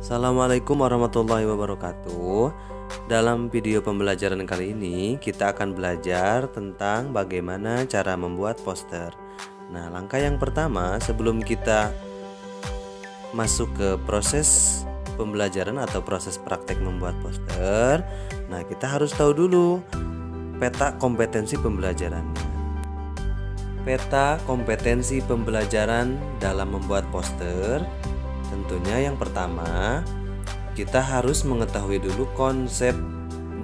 Assalamualaikum warahmatullahi wabarakatuh. Dalam video pembelajaran kali ini kita akan belajar tentang bagaimana cara membuat poster. Nah, langkah yang pertama sebelum kita masuk ke proses pembelajaran atau proses praktek membuat poster, nah kita harus tahu dulu peta kompetensi pembelajarannya. Peta kompetensi pembelajaran dalam membuat poster. Tentunya yang pertama, kita harus mengetahui dulu konsep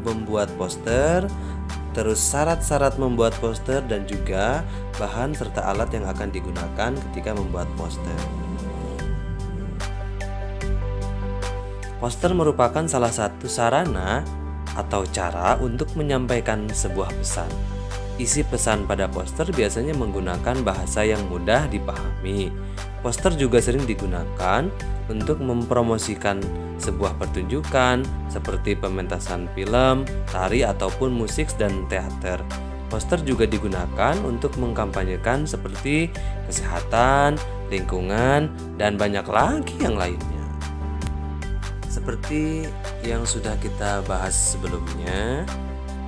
membuat poster, terus syarat-syarat membuat poster, dan juga bahan serta alat yang akan digunakan ketika membuat poster. Poster merupakan salah satu sarana atau cara untuk menyampaikan sebuah pesan. Isi pesan pada poster biasanya menggunakan bahasa yang mudah dipahami. Poster juga sering digunakan untuk mempromosikan sebuah pertunjukan seperti pementasan film, tari, ataupun musik dan teater. Poster juga digunakan untuk mengkampanyekan seperti kesehatan, lingkungan, dan banyak lagi yang lainnya. Seperti yang sudah kita bahas sebelumnya,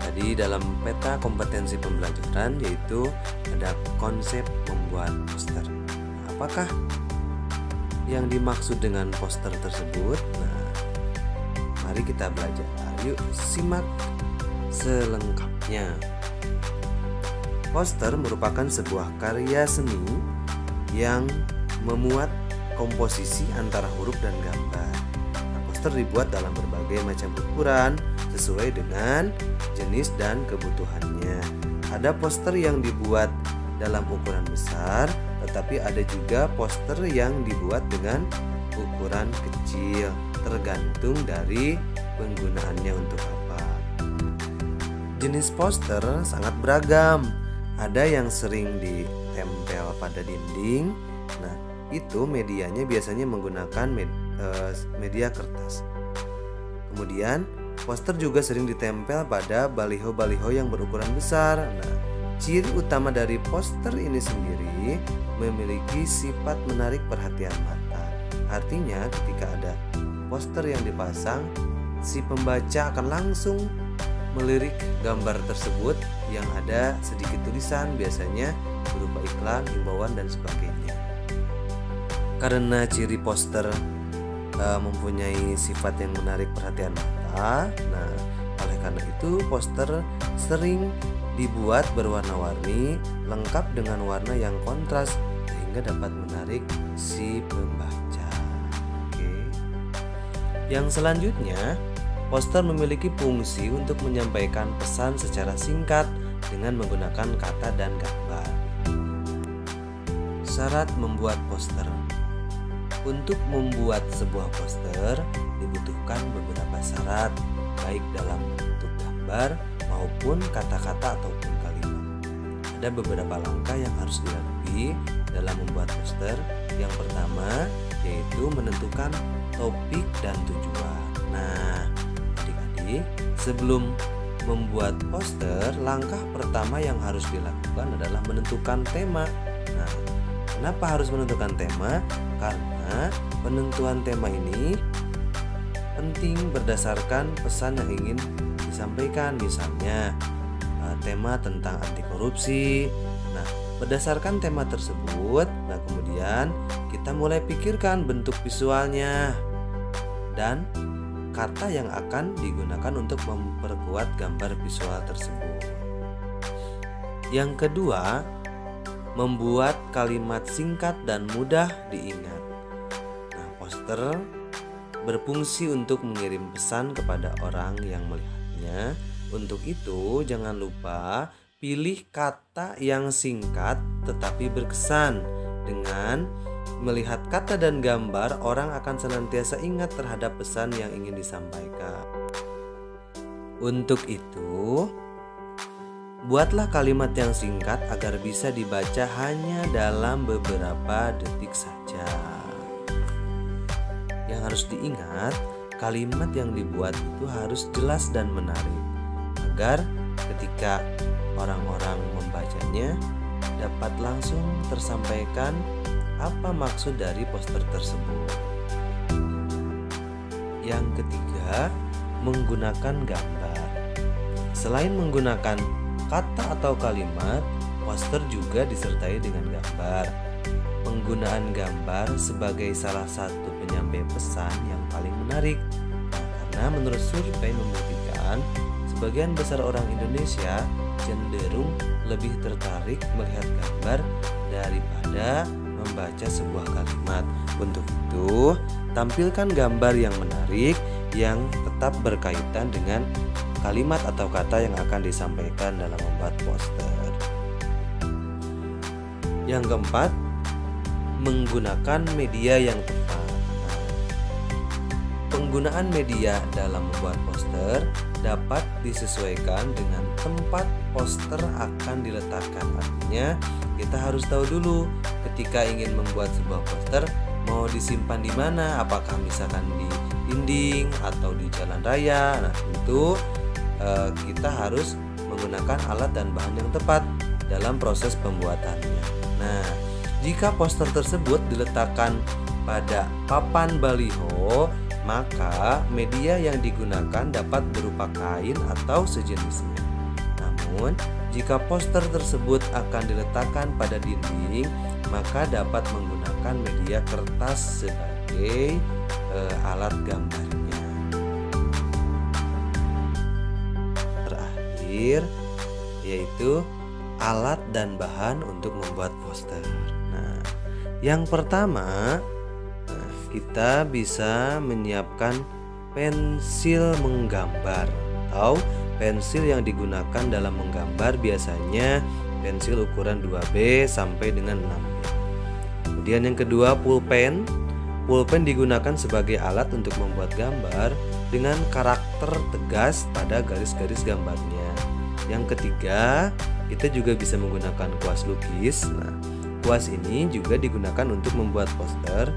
tadi dalam peta kompetensi pembelajaran yaitu ada konsep membuat poster. Apakah yang dimaksud dengan poster tersebut? Nah, mari kita belajar. Yuk simak selengkapnya. Poster merupakan sebuah karya seni yang memuat komposisi antara huruf dan gambar. Nah, poster dibuat dalam berbagai macam ukuran sesuai dengan jenis dan kebutuhannya. Ada poster yang dibuat dalam ukuran besar, tetapi ada juga poster yang dibuat dengan ukuran kecil, tergantung dari penggunaannya untuk apa. Jenis poster sangat beragam. Ada yang sering ditempel pada dinding. Nah, itu medianya biasanya menggunakan media kertas. Kemudian poster juga sering ditempel pada baliho-baliho yang berukuran besar. Nah, ciri utama dari poster ini sendiri memiliki sifat menarik perhatian mata. Artinya ketika ada poster yang dipasang, si pembaca akan langsung melirik gambar tersebut yang ada sedikit tulisan, biasanya berupa iklan, himbauan, dan sebagainya. Karena ciri poster mempunyai sifat yang menarik perhatian mata, nah oleh karena itu poster sering dibuat berwarna-warni, lengkap dengan warna yang kontras sehingga dapat menarik si pembaca. Oke. Yang selanjutnya, poster memiliki fungsi untuk menyampaikan pesan secara singkat dengan menggunakan kata dan gambar. Syarat membuat poster. Untuk membuat sebuah poster dibutuhkan beberapa syarat, baik dalam bentuk gambar maupun kata-kata ataupun kalimat. Ada beberapa langkah yang harus dilalui dalam membuat poster. Yang pertama yaitu menentukan topik dan tujuan. Nah, adik-adik, sebelum membuat poster, langkah pertama yang harus dilakukan adalah menentukan tema. Nah, kenapa harus menentukan tema? Karena penentuan tema ini penting berdasarkan pesan yang ingin disampaikan. Misalnya tema tentang anti korupsi. Nah, berdasarkan tema tersebut, nah kemudian kita mulai pikirkan bentuk visualnya dan kata yang akan digunakan untuk memperkuat gambar visual tersebut. Yang kedua, membuat kalimat singkat dan mudah diingat. Nah, poster berfungsi untuk mengirim pesan kepada orang yang melihatnya. Untuk itu, jangan lupa pilih kata yang singkat tetapi berkesan. Dengan melihat kata dan gambar, orang akan senantiasa ingat terhadap pesan yang ingin disampaikan. Untuk itu, buatlah kalimat yang singkat agar bisa dibaca hanya dalam beberapa detik saja. Yang harus diingat, kalimat yang dibuat itu harus jelas dan menarik, agar ketika orang-orang membacanya dapat langsung tersampaikan apa maksud dari poster tersebut. Yang ketiga, menggunakan gambar. Selain menggunakan kata atau kalimat, poster juga disertai dengan gambar. Penggunaan gambar sebagai salah satu penyampai pesan yang paling menarik. Karena menurut survei membuktikan sebagian besar orang Indonesia cenderung lebih tertarik melihat gambar daripada membaca sebuah kalimat. Untuk itu, tampilkan gambar yang menarik yang tetap berkaitan dengan kalimat atau kata yang akan disampaikan dalam membuat poster. Yang keempat, menggunakan media yang tepat. Penggunaan media dalam membuat poster dapat disesuaikan dengan tempat poster akan diletakkan. Artinya, kita harus tahu dulu ketika ingin membuat sebuah poster mau disimpan di mana, apakah misalkan di dinding atau di jalan raya. Nah, tentu kita harus menggunakan alat dan bahan yang tepat dalam proses pembuatannya. Nah, jika poster tersebut diletakkan pada papan baliho, maka media yang digunakan dapat berupa kain atau sejenisnya. Namun, jika poster tersebut akan diletakkan pada dinding, maka dapat menggunakan media kertas sebagai alat gambarnya. Terakhir, yaitu alat dan bahan untuk membuat poster. Nah, yang pertama, kita bisa menyiapkan pensil menggambar atau pensil yang digunakan dalam menggambar biasanya pensil ukuran 2B sampai dengan 6B. Kemudian yang kedua, pulpen. Pulpen digunakan sebagai alat untuk membuat gambar dengan karakter tegas pada garis-garis gambarnya. Yang ketiga, kita juga bisa menggunakan kuas lukis. Nah, kuas ini juga digunakan untuk membuat poster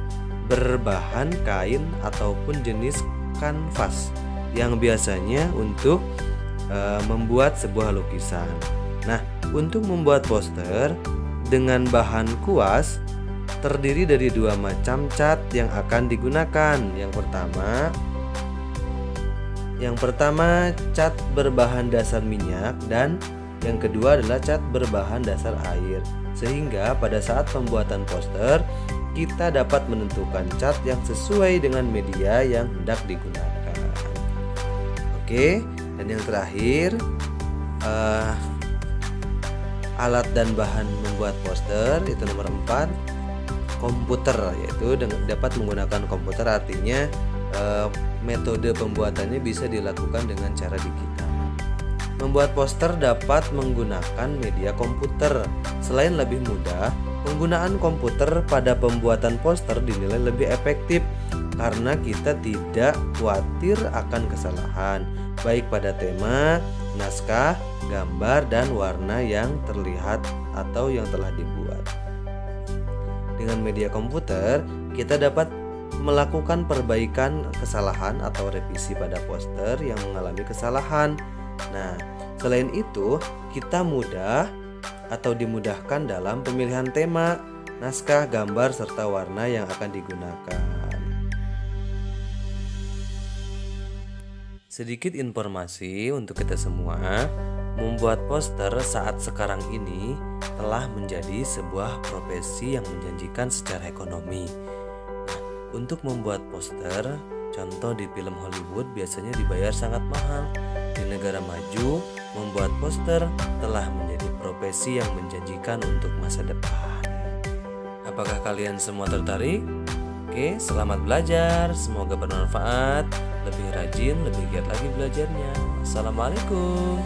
berbahan kain ataupun jenis kanvas yang biasanya untuk membuat sebuah lukisan. Nah, untuk membuat poster dengan bahan kuas terdiri dari dua macam cat yang akan digunakan. Yang pertama cat berbahan dasar minyak dan yang kedua adalah cat berbahan dasar air. Sehingga pada saat pembuatan poster kita dapat menentukan cat yang sesuai dengan media yang hendak digunakan. Oke, dan yang terakhir alat dan bahan membuat poster itu nomor 4, komputer, yaitu dapat menggunakan komputer. Artinya metode pembuatannya bisa dilakukan dengan cara digital. Membuat poster dapat menggunakan media komputer. Selain lebih mudah, penggunaan komputer pada pembuatan poster dinilai lebih efektif karena kita tidak khawatir akan kesalahan, baik pada tema, naskah, gambar, dan warna yang terlihat atau yang telah dibuat. Dengan media komputer, kita dapat melakukan perbaikan kesalahan atau revisi pada poster yang mengalami kesalahan. Nah, selain itu, kita mudah atau dimudahkan dalam pemilihan tema, naskah, gambar, serta warna yang akan digunakan. Sedikit informasi untuk kita semua, membuat poster saat sekarang ini telah menjadi sebuah profesi yang menjanjikan secara ekonomi. Nah, untuk membuat poster, contoh di film Hollywood biasanya dibayar sangat mahal. Di negara maju, membuat poster telah menjadi profesi yang menjanjikan untuk masa depan. Apakah kalian semua tertarik? Oke, selamat belajar. Semoga bermanfaat. Lebih rajin, lebih giat lagi belajarnya. Assalamualaikum.